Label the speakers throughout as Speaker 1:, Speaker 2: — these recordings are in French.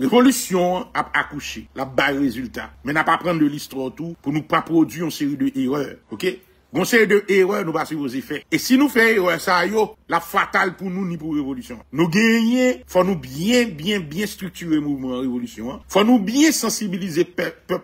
Speaker 1: Révolution a accouché, la bail résultat. Mais n'a pas prendre de l'histoire tout pour nous pas produire une série de erreurs, ok? Une série de erreurs nous pas suivre aux effets. Et si nous faisons erreur ça yo, la fatale pour nous ni pour révolution. Nous gagner, faut nous bien structurer le mouvement révolution. Hein? Faut nous bien sensibiliser peuple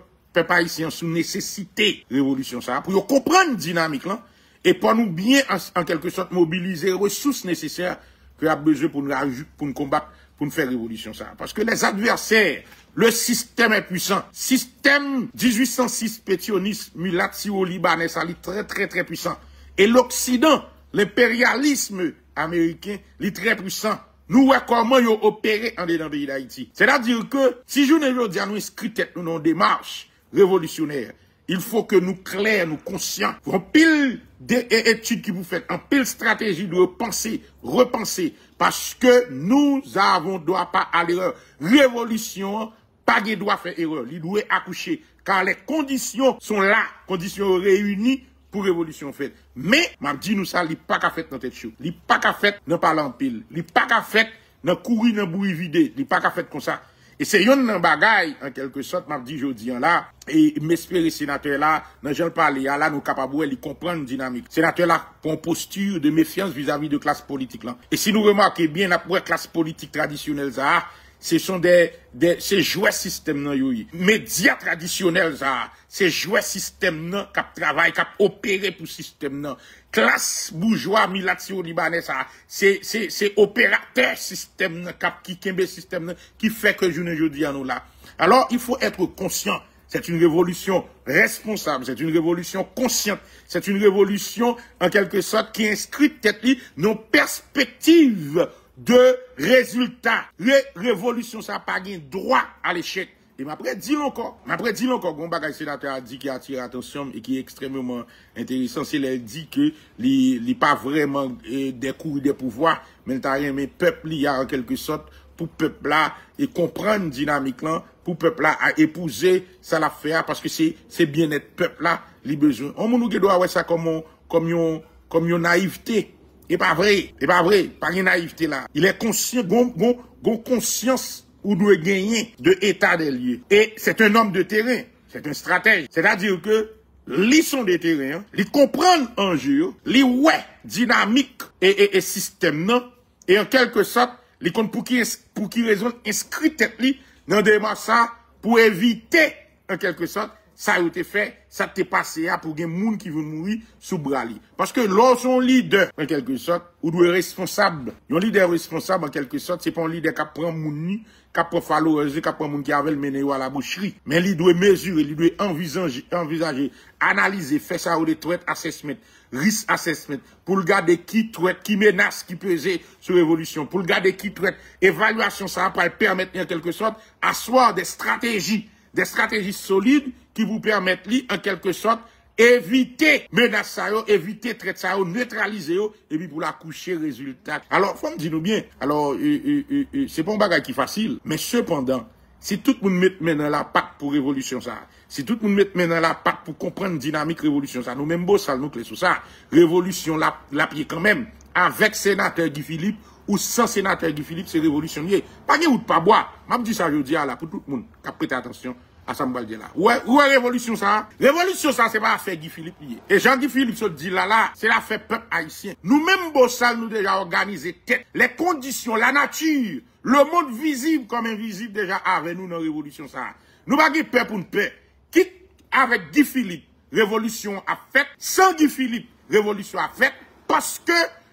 Speaker 1: haïtien sous nécessité révolution ça pour comprendre dynamique là et pour nous bien en quelque sorte mobiliser les ressources nécessaires que a besoin pour nous combattre, pour nous faire révolution ça. Parce que les adversaires, le système est puissant. Système 1806 pétioniste, mulatio libanais, ça est très puissant. Et l'Occident, l'impérialisme américain, il est très puissant. Nous voyons comment ils opéré en dedans du pays d'Haïti. C'est-à-dire que si je ne veux dire nous inscrits tête nous dans une démarche révolutionnaire, il faut que nous clairs, nous conscients, en pile d'études qui vous faites, en pile stratégie de repenser, parce que nous avons droit pas à l'erreur. Révolution, pas de droit faire erreur, il doit accoucher, car les conditions sont là, conditions réunies pour révolution faite. Mais, m'a dit nous ça, il pas qu'à fait dans tête chaud, il pas qu'à fait dans parler en pile, il pas qu'à fait dans courir dans bruit vidé, il pas qu'à fait comme ça. Et c'est yon nan bagay, en quelque sorte, m'a dit jodi là, et m'espérer sénateur là, dans j'en parle là, nous capables de comprendre dynamique. Sénateur là, pour une posture de méfiance vis-à-vis de classe politique là. Et si nous remarquons bien, la classe politique traditionnelle ça, ce sont ces jouets système nan yoyi. Médias traditionnels ça, ces jouets système nan, qui travaillent, qui opéré pour système nan. Classe bourgeois, milatio libanais ça, c'est opérateur système nan, qui kembe système nan, qui fait que je ne dis à nous là. Alors, il faut être conscient. C'est une révolution responsable, c'est une révolution consciente, c'est une révolution, en quelque sorte, qui inscrit tête-li nos perspectives de résultats. Révolution, ça n'a pas de droit à l'échec. Et m'après, dis-le encore, gon bagay sénateur a dit qui attire l'attention et qui est extrêmement intéressant, c'est qu'il dit que il pas vraiment des coups des pouvoirs, mais il a rien, mais peuple, il y a en quelque sorte, pour peuple là, et comprendre dynamique là, pour peuple là, à épouser, ça l'a fait, parce que c'est bien-être peuple là, les besoins. On nous doit avoir ça comme une naïveté. Et pas vrai, pas une naïveté là. Il est conscient, gon conscience ou doit gagner de état des lieux. Et c'est un homme de terrain, c'est un stratège. C'est-à-dire que, li sont des terrains, li comprennent enjeu, li ouais dynamique et système non, et en quelque sorte, li compte pour qui raison inscrit tête li dans des ça pour éviter en quelque sorte ça a été fait, ça t'est passé pour des gens qui veulent mourir sous bras li. Parce que lorsqu'on leader, en quelque sorte, ou doit être responsable. Un leader responsable, en quelque sorte, c'est pas un leader qui prend moun qui prend valoriser, qui prend moun qui avait le mené à la boucherie. Mais il doit mesurer, il doit envisager, analyser, faire ça au threat assessment, risk assessment, pour le garder qui threat, qui menace, qui pesait sur l'évolution, pour le garder qui threat, évaluation, ça va permettre, en quelque sorte, asseoir des stratégies solides qui vous permettent, en quelque sorte, éviter menace ça, éviter traite ça, neutraliser, et puis pour la coucher résultat. Alors, faut me dire nous bien. Alors, c'est pas un bagage qui est facile, mais cependant, si tout le monde met maintenant la patte pour révolution ça, si tout le monde met maintenant la patte pour comprendre dynamique révolution ça, nous même beau ça, nous clés sur ça, révolution la pied quand même, avec sénateur Guy Philippe, ou sans sénateur Guy Philippe, c'est révolutionnaire. Pas de ou de pas boire. M'a dit ça, je dis là, pour tout le monde, qui a prêté attention à ça me là. Ouais, révolution ça? Révolution ça, c'est pas affaire Guy Philippe lié. Et Jean-Guy Philippe se dit là, c'est l'affaire peuple haïtien. Nous-mêmes, Bossal, nous déjà organisé tête, les conditions, la nature, le monde visible comme invisible déjà avec nous dans la révolution ça. Nous pas peur pour une paix. Quitte avec Guy Philippe, révolution a fait. Sans Guy Philippe, révolution a fait. Parce que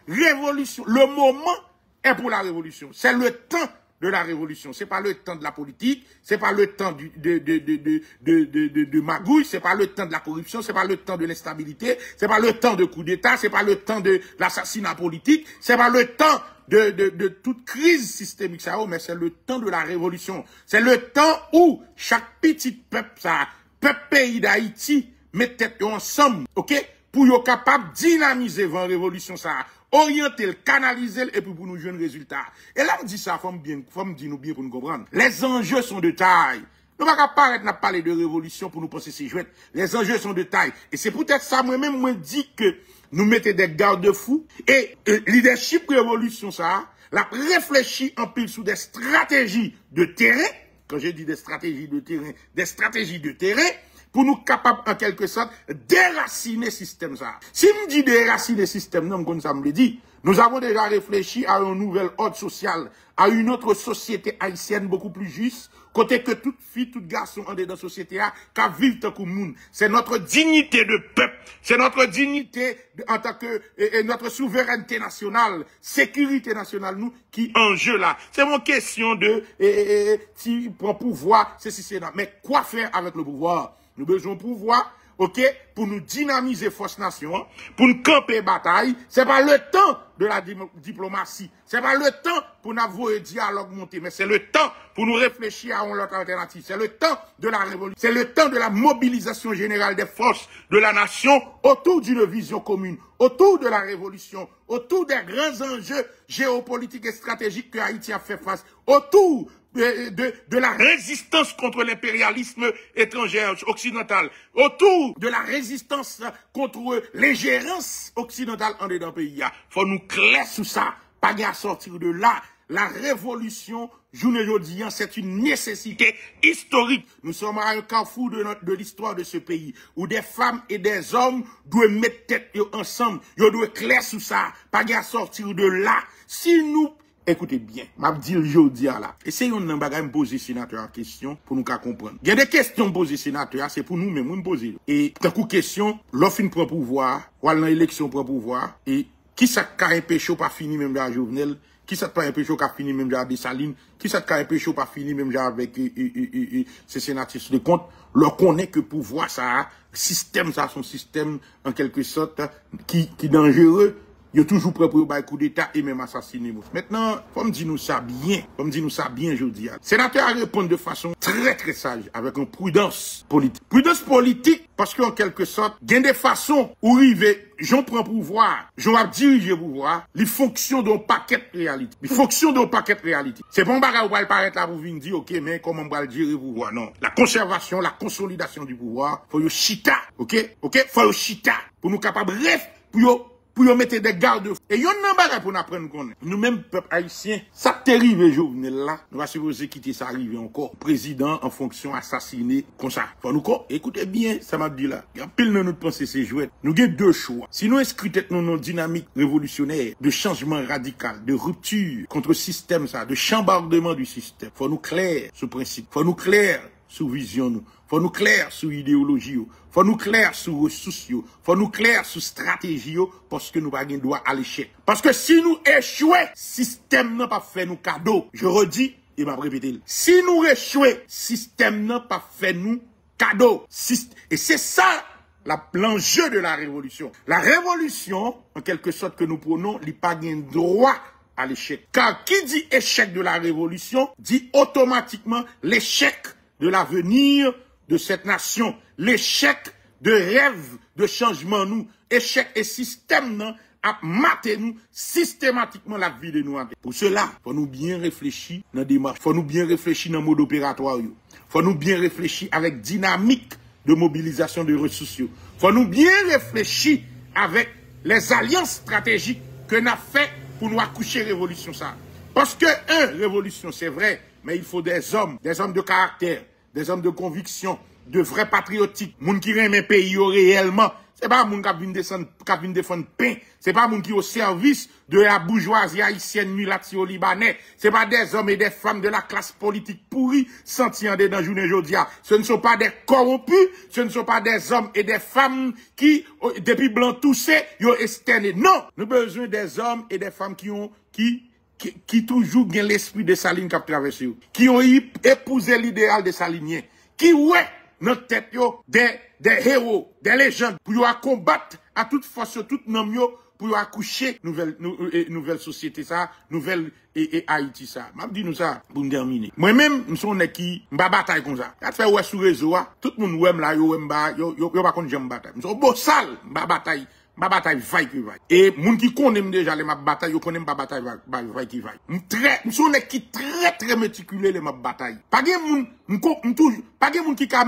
Speaker 1: révolution, le moment est pour la révolution. C'est le temps de la révolution. C'est pas le temps de la politique, c'est pas le temps de magouille, c'est pas le temps de la corruption, c'est pas le temps de l'instabilité, c'est pas le temps de coup d'État, c'est pas le temps de l'assassinat politique, c'est pas le temps de toute crise systémique, ça, mais c'est le temps de la révolution. C'est le temps où chaque petit peuple, peuple pays d'Haïti, met tête ensemble, ok? Pour être capable de dynamiser la révolution, ça, orienter, le canaliser, et puis pour nous jouer un résultat. Et là, on dit ça, faut me dire nous bien pour nous comprendre. Les enjeux sont de taille. Nous ne pouvons pas parler de révolution pour nous penser ces jouets. Les enjeux sont de taille. Et c'est peut-être ça, moi-même, moi, dit que nous mettons des garde-fous. Et leadership révolution, ça, la réfléchit en pile sous des stratégies de terrain, quand je dis des stratégies de terrain, pour nous capables, en quelque sorte, déraciner le système ça. Si me dit déraciner le système, non, comme ça me le dit, nous avons déjà réfléchi à un nouvel ordre social, à une autre société haïtienne beaucoup plus juste, côté que toute fille, tout garçon en dedans société a, qu'à vivre tant que monde. C'est notre dignité de peuple, c'est notre dignité en tant que, et notre souveraineté nationale, sécurité nationale, nous, qui en jeu là. C'est mon question de, si prend pouvoir, c'est là. Mais quoi faire avec le pouvoir? Nous avons besoin de pouvoir, ok, pour nous dynamiser force nation, pour nous camper bataille. C'est pas le temps de la diplomatie. C'est pas le temps pour nous avoir un dialogue monté, mais c'est le temps pour nous réfléchir à une autre alternative. C'est le temps de la révolution. C'est le temps de la mobilisation générale des forces de la nation autour d'une vision commune, autour de la révolution, autour des grands enjeux géopolitiques et stratégiques que Haïti a fait face, autour de la résistance contre l'impérialisme étranger occidental, autour de la résistance contre l'ingérence occidentale en dedans pays. Faut nous clair sur ça, pas à sortir de là. La révolution, journée aujourd'hui, c'est une nécessité historique. Nous sommes à un carrefour de l'histoire de ce pays, où des femmes et des hommes doivent mettre tête ensemble. Ils doivent clair sur ça, pas à sortir de là. Si nous écoutez bien, m'a dit aujourd'hui là. Essayons de me poser sénateur en question pour nous comprendre. Il y a des questions posées sénateur, c'est pour nous même nous poser. Et d'un coup question, l'offre prend pouvoir, ou à l'élection prend pouvoir et qui ça qu'a empêché pas fini même la Jovenel, qui ça pas empêché qu'a fini même la Dessalines, qui ça qu'a empêché pas fini même avec ces sénateurs de compte, leur connaît que pouvoir ça système ça son système en quelque sorte qui dangereux. Il est toujours prêt pour un coup d'État et même assassiner. Maintenant, comme dit nous ça bien, aujourd'hui. Sénateur a répondu de façon très très sage, avec une prudence politique. Prudence politique, parce qu'en quelque sorte, il y a des façons où arriver, j'en prends pouvoir, j'en diriger pouvoir, les fonctions d'un paquet de réalité. Les fonctions d'un paquet de réalité. C'est bon bagage où va paraître là pour venir dire, ok, mais comment on va le gérer pouvoir? Non. La conservation, la consolidation du pouvoir, faut yo chita, ok? Faut yo chita, pour nous capables, bref, pour y mettre des garde-fous. Et yon nan bagay pour nous apprendre qu'on est. Nous-mêmes, peuple haïtien, ça terrible Jovenel là, nous va supposer quitter ça arriver encore. Président en fonction assassiné, comme ça. Faut nous quoi? Écoutez bien, ça m'a dit là. Il y a pile dans notre pensée, c'est jouet. Nous avons deux choix. Si nous inscrivons nos dynamique révolutionnaire, de changement radical, de rupture contre le système ça, de chambardement du système. Faut nous clair ce principe. Faut nous clair sous vision nous. Faut nous clair sous idéologie. Faut nous clair sous ressources. Faut nous clair sous stratégie parce que nous pas droit à l'échec. Parce que si nous échouons, système n'a pas fait nous cadeau. Je redis et m'a répété. Si nous échouons, système n'a pas fait nous cadeau. Et c'est ça l'enjeu de la révolution. La révolution, en quelque sorte que nous prenons, il n'y a pas de droit à l'échec. Car qui dit échec de la révolution, dit automatiquement l'échec de l'avenir de cette nation, l'échec de rêve de changement nous, échec et système non, à mater nous systématiquement la vie de nous. Pour cela, faut nous bien réfléchir dans la démarche, faut nous bien réfléchir dans le mode opératoire, faut nous bien réfléchir avec dynamique de mobilisation de ressources, faut nous bien réfléchir avec les alliances stratégiques que nous avons fait pour nous accoucher révolution ça. Parce que révolution c'est vrai, mais il faut des hommes de caractère, des hommes de conviction, de vrais patriotiques, moun qui aiment un pays réellement. C'est pas moun qui vient défendre pain, c'est pas moun qui au service de la bourgeoisie haïtienne mulatio libanais. C'est pas des hommes et des femmes de la classe politique pourrie sentis en dedans journée jodia. Ce ne sont pas des corrompus, ce ne sont pas des hommes et des femmes qui depuis blanc toussé, yo externé. Non, nous avons besoin des hommes et des femmes qui toujours gagnent l'esprit de Saline qui a traversé, qui ont épousé l'idéal de Salinien, qui ouais notre tête yo des héros, des légendes pour yo combattre à toute force, toute nom yo pour yo accoucher nouvelle société ça, nouvelle et Haïti ça. M'a dit nous ça pour terminer. Moi-même, nous sommes qui m'ba bataille comme ça. Ça fait ouais sur réseau, tout le monde ouais là yo pas connait j'aime bataille. Nous sommes beau sale, m'ba bataille vaille qui vaille. Et moun qui connaît déjà les ma bataille, yo connaît pas bataille vaille qui vaille. Nous sommes qui très méticuleux les ma bataille. Pas gen moun toujours pas gen moun qui ka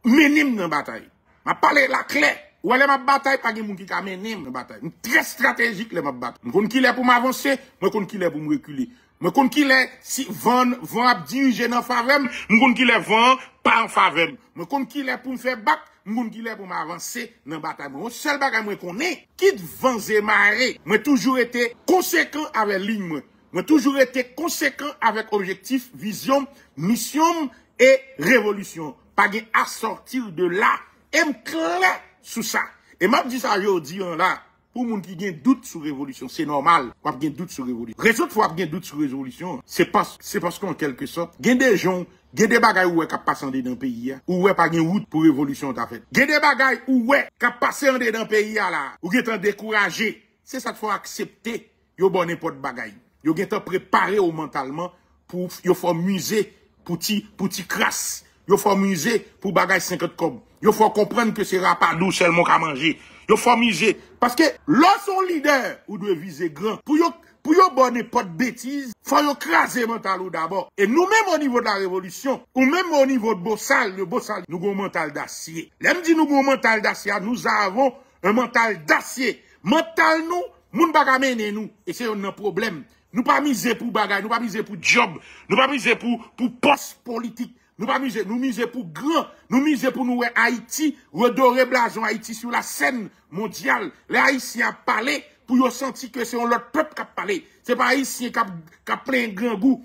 Speaker 1: menim dans bataille. M'a parlé la clé. Ou elle ma bataille pas gen moun qui ka menim dans bataille. Très stratégique les ma bataille. M'kon qui est pour m'avancer, moi kon qui est pour me reculer. Moi kon qui les si vend ap diriger dans favem, moi kon qui les vend pas en favem. Moi kon qui les pour me faire bac, moi kon qui les pour m'avancer dans bataille. Moi seul bagay moi connais, quitte vent et marée. Moi toujours été conséquent avec ligne moi. Moi toujours été conséquent avec objectif, vision, mission et révolution. Pas gen à sortir de là. Et m'clair sous ça. Et m'a dit ça aujourd'hui là. Pour moun qui gen doute sur révolution, c'est normal. Ou gen doute sur révolution. Raison fois gen doute sur révolution, c'est parce qu'en quelque sorte, gen des gens, gen des bagailles où est k'ap passe en dedans pays ou ouais pas gen route pour révolution t'a fait. Gen des bagailles où ouais k'ap passe en dedans pays là, ou gen t'en décourager. C'est ça qu'il faut accepter. Yo bon n'importe bagaille. Yo gen t'en préparer au mentalement pour yo faut muser pour ti crasse. Yo faut muser pour bagaille 50 cob. Yo faut comprendre que c'est rapadou seulement qu'à manger. Yo faut miser. Parce que lorsqu'on leader, ou doit viser grand. Pour yo bonne pas de bêtises, faut yo craser mental ou d'abord. Et nous-mêmes au niveau de la révolution, ou même au niveau de Bossal, nous avons un mental d'acier. L'aime dit nous avons un mental d'acier, nous avons un mental d'acier. Mental nous, moun baga mène nous. Et c'est un problème. Nous pas miser pour bagay, nous pas miser pour job, nous pas miser pour poste politique. Nous pas miser, nous miser pour grand, nous miser pour nous Haïti, redorer blason Haïti sur la scène mondiale. Les Haïtiens parlent pour yo sentir que c'est un autre peuple qui a parlé. C'est pas Haïtien qui a plein grand goût.